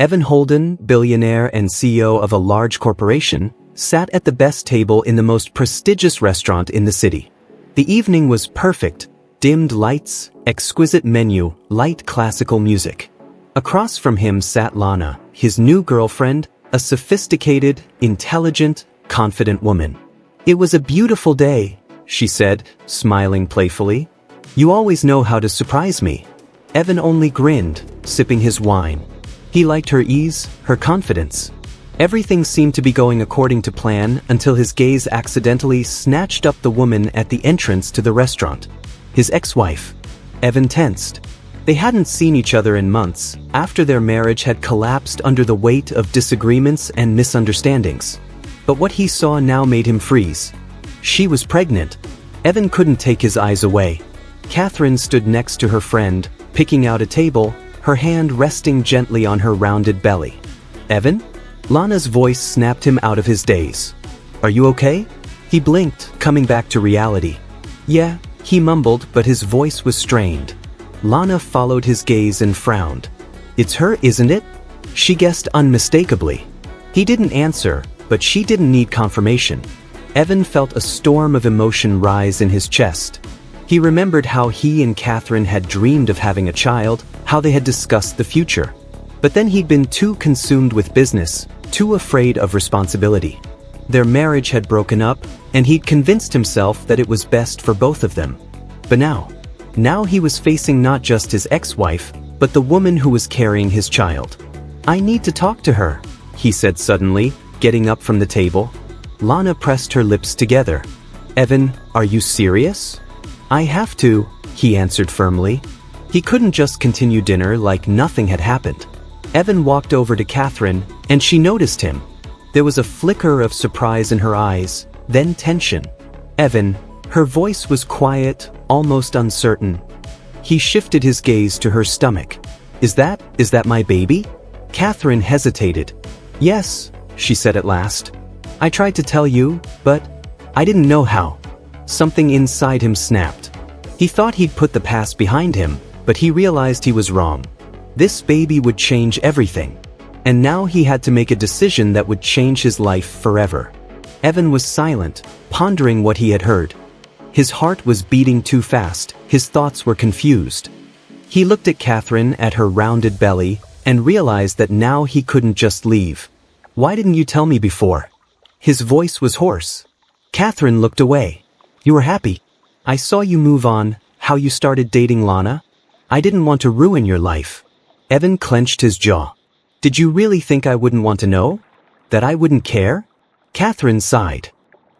Evan Holden, billionaire and CEO of a large corporation, sat at the best table in the most prestigious restaurant in the city. The evening was perfect: dimmed lights, exquisite menu, light classical music. Across from him sat Lana, his new girlfriend, a sophisticated, intelligent, confident woman. "It was a beautiful day," she said, smiling playfully. "You always know how to surprise me." Evan only grinned, sipping his wine. He liked her ease, her confidence. Everything seemed to be going according to plan until his gaze accidentally snatched up the woman at the entrance to the restaurant. His ex-wife. Evan tensed. They hadn't seen each other in months, after their marriage had collapsed under the weight of disagreements and misunderstandings. But what he saw now made him freeze. She was pregnant. Evan couldn't take his eyes away. Catherine stood next to her friend, picking out a table, her hand resting gently on her rounded belly. "Evan?" Lana's voice snapped him out of his daze. "Are you okay?" He blinked, coming back to reality. "Yeah," he mumbled, but his voice was strained. Lana followed his gaze and frowned. "It's her, isn't it?" she guessed unmistakably. He didn't answer, but she didn't need confirmation. Evan felt a storm of emotion rise in his chest. He remembered how he and Catherine had dreamed of having a child, how they had discussed the future. But then he'd been too consumed with business, too afraid of responsibility. Their marriage had broken up, and he'd convinced himself that it was best for both of them. But now he was facing not just his ex-wife, but the woman who was carrying his child. "I need to talk to her," he said suddenly, getting up from the table. Lana pressed her lips together. "Evan, are you serious?" "I have to," he answered firmly. He couldn't just continue dinner like nothing had happened. Evan walked over to Catherine, and she noticed him. There was a flicker of surprise in her eyes, then tension. "Evan," her voice was quiet, almost uncertain. He shifted his gaze to her stomach. Is that my baby?" Catherine hesitated. "Yes," she said at last. "I tried to tell you, but I didn't know how." Something inside him snapped. He thought he'd put the past behind him, but he realized he was wrong. This baby would change everything. And now he had to make a decision that would change his life forever. Evan was silent, pondering what he had heard. His heart was beating too fast, his thoughts were confused. He looked at Catherine, at her rounded belly, and realized that now he couldn't just leave. "Why didn't you tell me before?" His voice was hoarse. Catherine looked away. "You were happy. I saw you move on, how you started dating Lana. I didn't want to ruin your life." Evan clenched his jaw. "Did you really think I wouldn't want to know? That I wouldn't care?" Catherine sighed.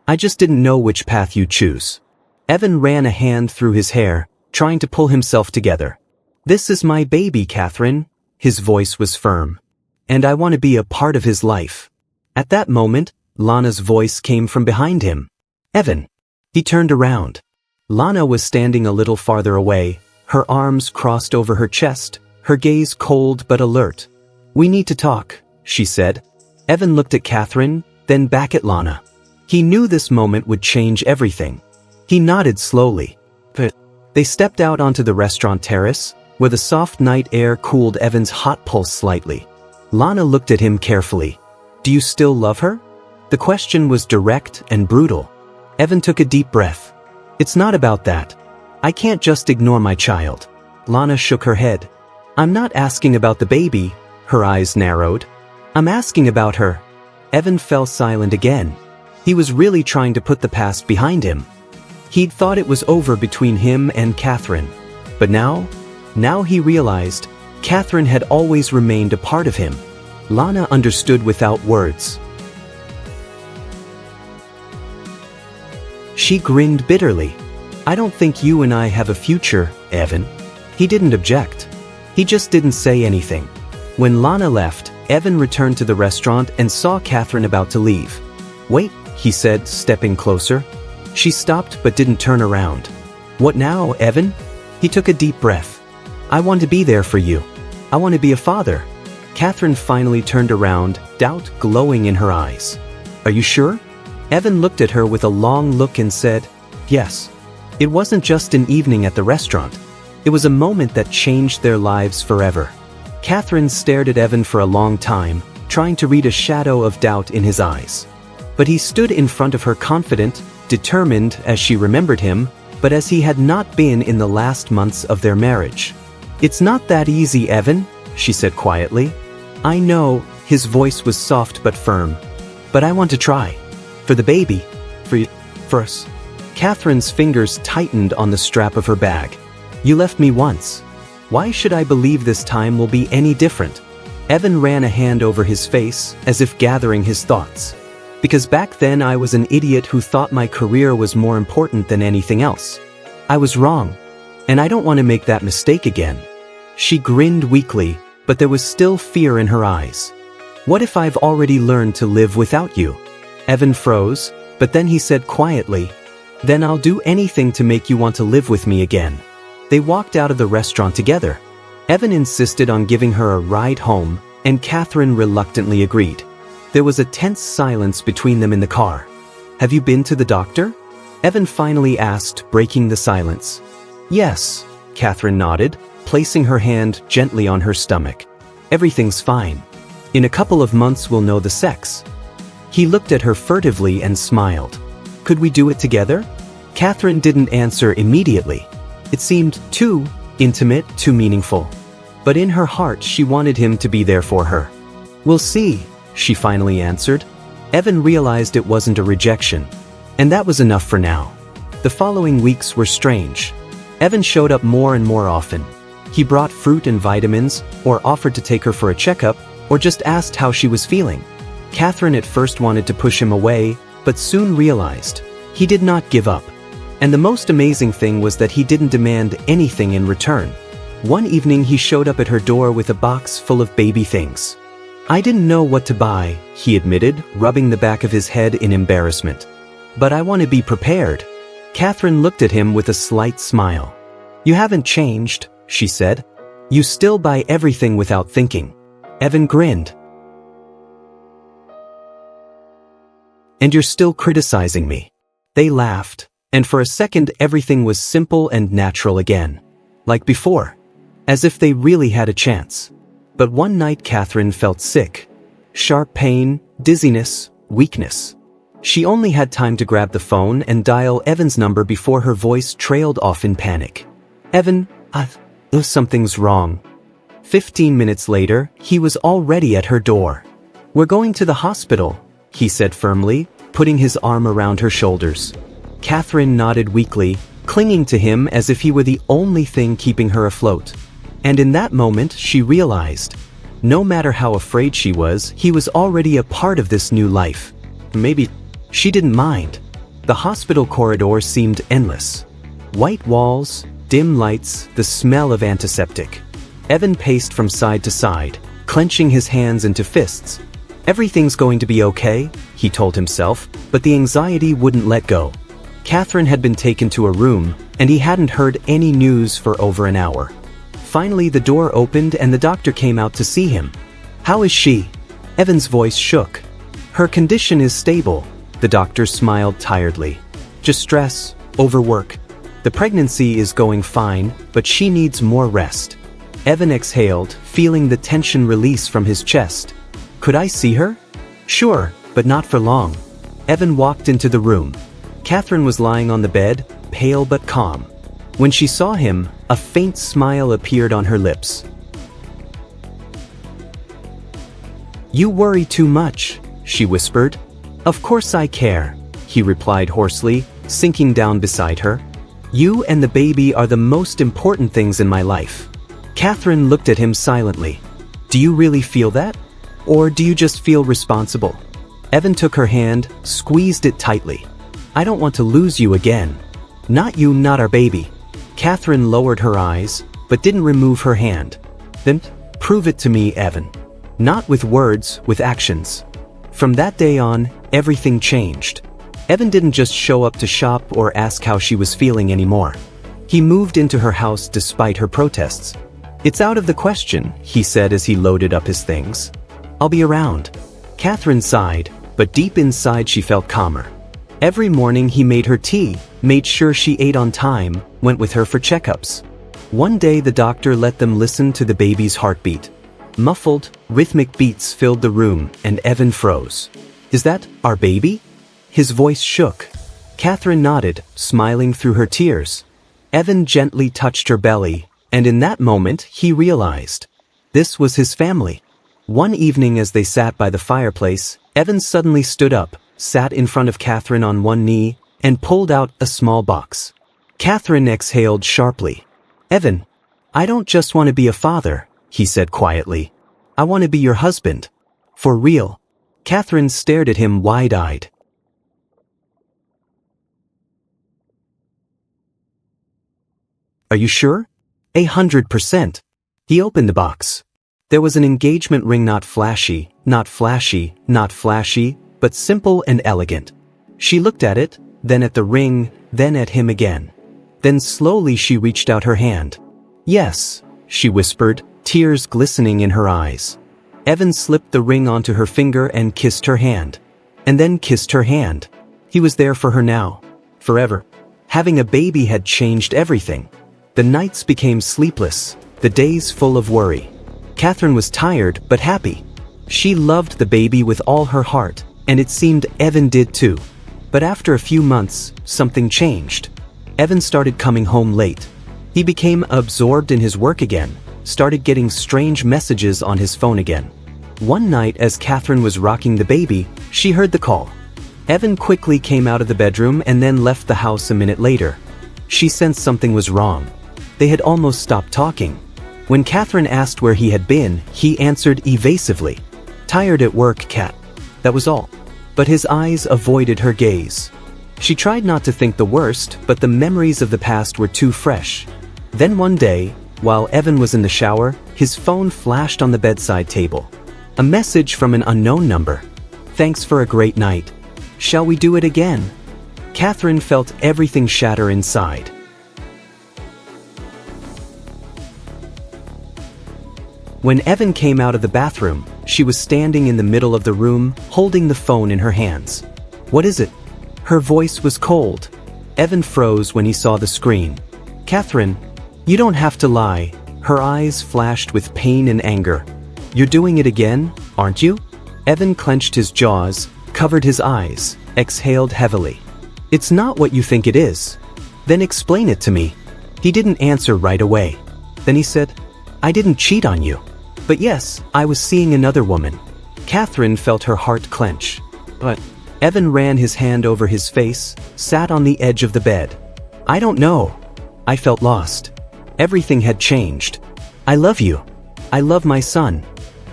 "I just didn't know which path you'd choose." Evan ran a hand through his hair, trying to pull himself together. "This is my baby, Catherine." His voice was firm. "And I want to be a part of his life." At that moment, Lana's voice came from behind him. "Evan." He turned around. Lana was standing a little farther away, her arms crossed over her chest, her gaze cold but alert. "We need to talk," she said. Evan looked at Catherine, then back at Lana. He knew this moment would change everything. He nodded slowly. But they stepped out onto the restaurant terrace, where the soft night air cooled Evan's hot pulse slightly. Lana looked at him carefully. "Do you still love her?" The question was direct and brutal. Evan took a deep breath. "It's not about that. I can't just ignore my child." Lana shook her head. "I'm not asking about the baby." Her eyes narrowed. "I'm asking about her." Evan fell silent again. He was really trying to put the past behind him. He'd thought it was over between him and Catherine. But now he realized Catherine had always remained a part of him. Lana understood without words. She grinned bitterly. "I don't think you and I have a future, Evan." He didn't object. He just didn't say anything. When Lana left, Evan returned to the restaurant and saw Catherine about to leave. "Wait," he said, stepping closer. She stopped but didn't turn around. "What now, Evan?" He took a deep breath. "I want to be there for you. I want to be a father." Catherine finally turned around, doubt glowing in her eyes. "Are you sure?" Evan looked at her with a long look and said, "Yes." It wasn't just an evening at the restaurant. It was a moment that changed their lives forever. Catherine stared at Evan for a long time, trying to read a shadow of doubt in his eyes. But he stood in front of her confident, determined as she remembered him, but as he had not been in the last months of their marriage. "It's not that easy, Evan," she said quietly. "I know," his voice was soft but firm. "But I want to try. For the baby. For you. For us." Catherine's fingers tightened on the strap of her bag. "You left me once. Why should I believe this time will be any different?" Evan ran a hand over his face, as if gathering his thoughts. "Because back then I was an idiot who thought my career was more important than anything else. I was wrong. And I don't want to make that mistake again." She grinned weakly, but there was still fear in her eyes. "What if I've already learned to live without you?" Evan froze, but then he said quietly, "Then I'll do anything to make you want to live with me again." They walked out of the restaurant together. Evan insisted on giving her a ride home, and Catherine reluctantly agreed. There was a tense silence between them in the car. "Have you been to the doctor?" Evan finally asked, breaking the silence. "Yes," Catherine nodded, placing her hand gently on her stomach. "Everything's fine. In a couple of months we'll know the sex." He looked at her furtively and smiled. "Could we do it together?" Catherine didn't answer immediately. It seemed too intimate, too meaningful. But in her heart she wanted him to be there for her. "We'll see," she finally answered. Evan realized it wasn't a rejection. And that was enough for now. The following weeks were strange. Evan showed up more and more often. He brought fruit and vitamins, or offered to take her for a checkup, or just asked how she was feeling. Catherine at first wanted to push him away, but soon realized he did not give up. And the most amazing thing was that he didn't demand anything in return. One evening he showed up at her door with a box full of baby things. "I didn't know what to buy," he admitted, rubbing the back of his head in embarrassment. "But I want to be prepared." Catherine looked at him with a slight smile. "You haven't changed," she said. "You still buy everything without thinking." Evan grinned. "And you're still criticizing me." They laughed, and for a second everything was simple and natural again. Like before. As if they really had a chance. But one night Catherine felt sick. Sharp pain, dizziness, weakness. She only had time to grab the phone and dial Evan's number before her voice trailed off in panic. "Evan, something's wrong." 15 minutes later, he was already at her door. "We're going to the hospital," he said firmly, putting his arm around her shoulders. Catherine nodded weakly, clinging to him as if he were the only thing keeping her afloat. And in that moment, she realized, no matter how afraid she was, he was already a part of this new life. Maybe she didn't mind. The hospital corridor seemed endless. White walls, dim lights, the smell of antiseptic. Evan paced from side to side, clenching his hands into fists. Everything's going to be okay, he told himself, but the anxiety wouldn't let go. Catherine had been taken to a room, and he hadn't heard any news for over an hour. Finally, the door opened and the doctor came out to see him. "How is she?" Evan's voice shook. "Her condition is stable," the doctor smiled tiredly. "Just stress, overwork. The pregnancy is going fine, but she needs more rest." Evan exhaled, feeling the tension release from his chest. "Could I see her?" "Sure, but not for long." Evan walked into the room. Catherine was lying on the bed, pale but calm. When she saw him, a faint smile appeared on her lips. "You worry too much," she whispered. "Of course I care," he replied hoarsely, sinking down beside her. "You and the baby are the most important things in my life." Catherine looked at him silently. "Do you really feel that? Or do you just feel responsible?" Evan took her hand, squeezed it tightly. "I don't want to lose you again. Not you, not our baby." Catherine lowered her eyes, but didn't remove her hand. "Then, prove it to me, Evan. Not with words, with actions." From that day on, everything changed. Evan didn't just show up to shop or ask how she was feeling anymore. He moved into her house despite her protests. "It's out of the question," he said as he loaded up his things. "I'll be around." Catherine sighed, but deep inside she felt calmer. Every morning he made her tea, made sure she ate on time, went with her for checkups. One day the doctor let them listen to the baby's heartbeat. Muffled, rhythmic beats filled the room, and Evan froze. "Is that our baby?" His voice shook. Catherine nodded, smiling through her tears. Evan gently touched her belly, and in that moment he realized. This was his family. One evening as they sat by the fireplace, Evan suddenly stood up, sat in front of Catherine on one knee, and pulled out a small box. Catherine exhaled sharply. "Evan, I don't just want to be a father," he said quietly. "I want to be your husband. For real." Catherine stared at him wide-eyed. "Are you sure?" 100%. He opened the box. There was an engagement ring, not flashy, but simple and elegant. She looked at it, then at the ring, then at him again. Then slowly she reached out her hand. "Yes," she whispered, tears glistening in her eyes. Evan slipped the ring onto her finger and kissed her hand. And then kissed her hand. He was there for her now. Forever. Having a baby had changed everything. The nights became sleepless, the days full of worry. Catherine was tired but happy. She loved the baby with all her heart, and it seemed Evan did too. But after a few months, something changed. Evan started coming home late. He became absorbed in his work again, started getting strange messages on his phone again. One night as Catherine was rocking the baby, she heard the call. Evan quickly came out of the bedroom and then left the house a minute later. She sensed something was wrong. They had almost stopped talking. When Catherine asked where he had been, he answered evasively. "Tired at work, Cat." That was all. But his eyes avoided her gaze. She tried not to think the worst, but the memories of the past were too fresh. Then one day, while Evan was in the shower, his phone flashed on the bedside table. A message from an unknown number. "Thanks for a great night. Shall we do it again?" Catherine felt everything shatter inside. When Evan came out of the bathroom, she was standing in the middle of the room, holding the phone in her hands. "What is it?" Her voice was cold. Evan froze when he saw the screen. "Catherine, you don't have to lie." Her eyes flashed with pain and anger. "You're doing it again, aren't you?" Evan clenched his jaws, covered his eyes, exhaled heavily. "It's not what you think it is." "Then explain it to me." He didn't answer right away. Then he said, "I didn't cheat on you. But yes, I was seeing another woman." Catherine felt her heart clench. "But..." Evan ran his hand over his face, sat on the edge of the bed. "I don't know." I felt lost. Everything had changed. "I love you. I love my son.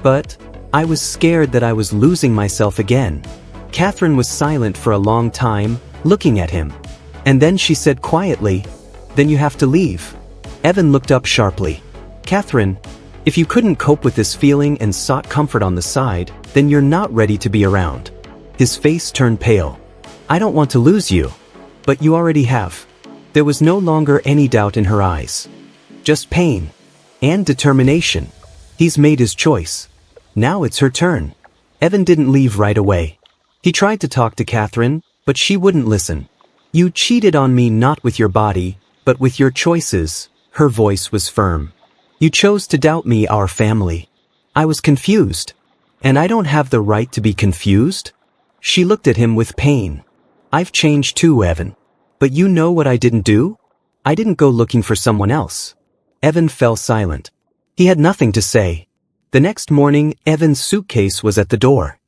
But..." I was scared that I was losing myself again. Catherine was silent for a long time, looking at him. And then she said quietly, "Then you have to leave." Evan looked up sharply. "Catherine, if you couldn't cope with this feeling and sought comfort on the side, then you're not ready to be around." His face turned pale. "I don't want to lose you." "But you already have." There was no longer any doubt in her eyes. Just pain. And determination. He's made his choice. Now it's her turn. Evan didn't leave right away. He tried to talk to Catherine, but she wouldn't listen. "You cheated on me not with your body, but with your choices." Her voice was firm. "You chose to doubt me, our family." I was confused. "And I don't have the right to be confused?" She looked at him with pain. "I've changed too, Evan. But you know what I didn't do? I didn't go looking for someone else." Evan fell silent. He had nothing to say. The next morning, Evan's suitcase was at the door.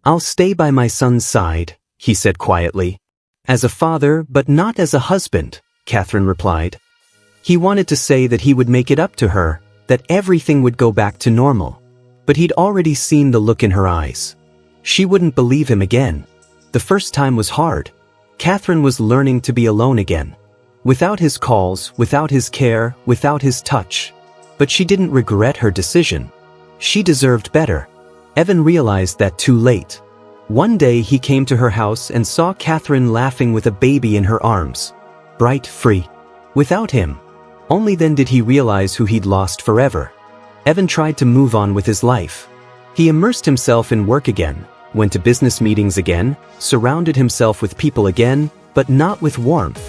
"I'll stay by my son's side," he said quietly. "As a father, but not as a husband," Catherine replied. He wanted to say that he would make it up to her, that everything would go back to normal. But he'd already seen the look in her eyes. She wouldn't believe him again. The first time was hard. Catherine was learning to be alone again. Without his calls, without his care, without his touch. But she didn't regret her decision. She deserved better. Evan realized that too late. One day he came to her house and saw Catherine laughing with a baby in her arms. Bright, free. Without him. Only then did he realize who he'd lost forever. Evan tried to move on with his life. He immersed himself in work again, went to business meetings again, surrounded himself with people again, but not with warmth.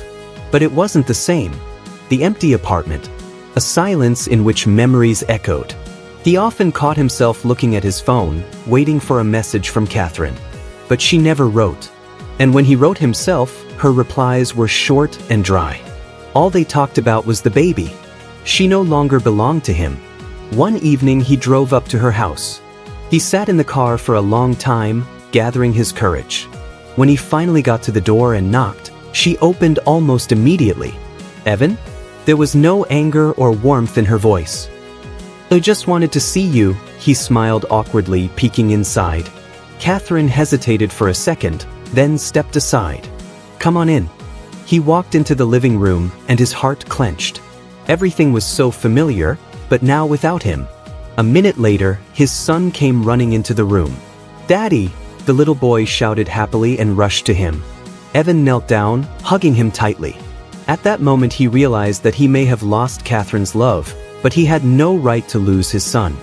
But it wasn't the same. The empty apartment. A silence in which memories echoed. He often caught himself looking at his phone, waiting for a message from Catherine. But she never wrote. And when he wrote himself, her replies were short and dry. All they talked about was the baby. She no longer belonged to him. One evening he drove up to her house. He sat in the car for a long time, gathering his courage. When he finally got to the door and knocked, she opened almost immediately. "Evan?" There was no anger or warmth in her voice. "I just wanted to see you," he smiled awkwardly, peeking inside. Catherine hesitated for a second, then stepped aside. "Come on in." He walked into the living room, and his heart clenched. Everything was so familiar, but now without him. A minute later, his son came running into the room. "Daddy!" the little boy shouted happily and rushed to him. Evan knelt down, hugging him tightly. At that moment he realized that he may have lost Catherine's love, but he had no right to lose his son.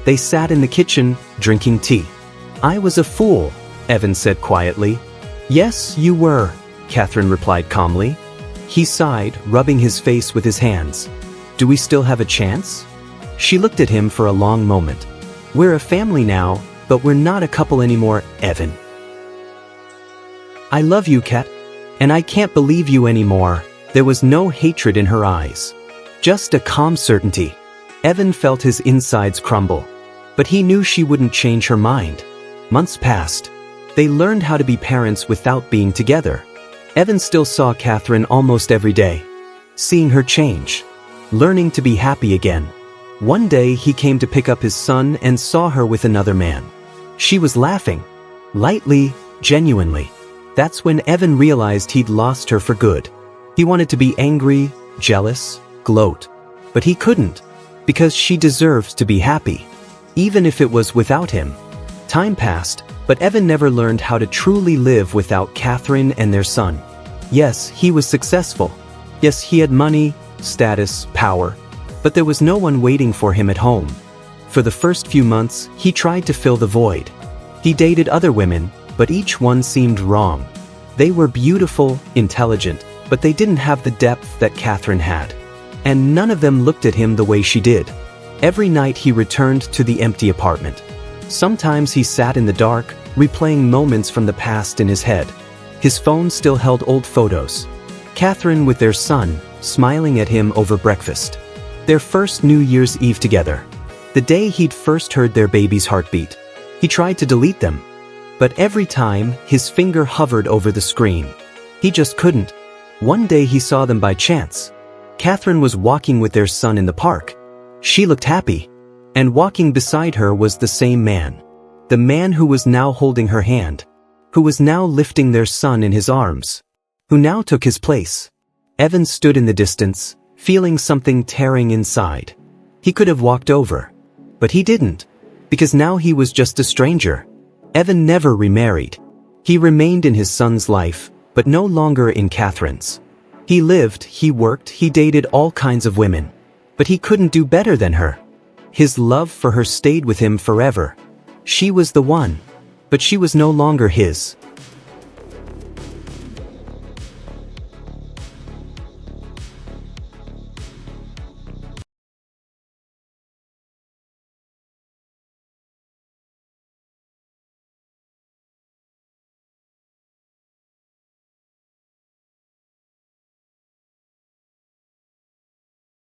They sat in the kitchen, drinking tea. "I was a fool," Evan said quietly. "Yes, you were," Catherine replied calmly. He sighed, rubbing his face with his hands. "Do we still have a chance?" She looked at him for a long moment. "We're a family now, but we're not a couple anymore, Evan." "I love you, Kat. And I can't believe you anymore." There was no hatred in her eyes. Just a calm certainty. Evan felt his insides crumble. But he knew she wouldn't change her mind. Months passed. They learned how to be parents without being together. Evan still saw Catherine almost every day. Seeing her change. Learning to be happy again. One day he came to pick up his son and saw her with another man. She was laughing. Lightly, genuinely. That's when Evan realized he'd lost her for good. He wanted to be angry, jealous, gloat. But he couldn't. Because she deserved to be happy. Even if it was without him. Time passed, but Evan never learned how to truly live without Catherine and their son. Yes, he was successful. Yes, he had money, status, power. But there was no one waiting for him at home. For the first few months, he tried to fill the void. He dated other women, but each one seemed wrong. They were beautiful, intelligent, but they didn't have the depth that Catherine had. And none of them looked at him the way she did. Every night he returned to the empty apartment. Sometimes he sat in the dark, replaying moments from the past in his head. His phone still held old photos. Catherine with their son, smiling at him over breakfast. Their first New Year's Eve together. The day he'd first heard their baby's heartbeat. He tried to delete them. But every time, his finger hovered over the screen. He just couldn't. One day he saw them by chance. Catherine was walking with their son in the park. She looked happy. And walking beside her was the same man. The man who was now holding her hand. Who was now lifting their son in his arms. Who now took his place. Evan stood in the distance, feeling something tearing inside. He could have walked over. But he didn't. Because now he was just a stranger. Evan never remarried. He remained in his son's life, but no longer in Catherine's. He lived, he worked, he dated all kinds of women. But he couldn't do better than her. His love for her stayed with him forever. She was the one. But she was no longer his.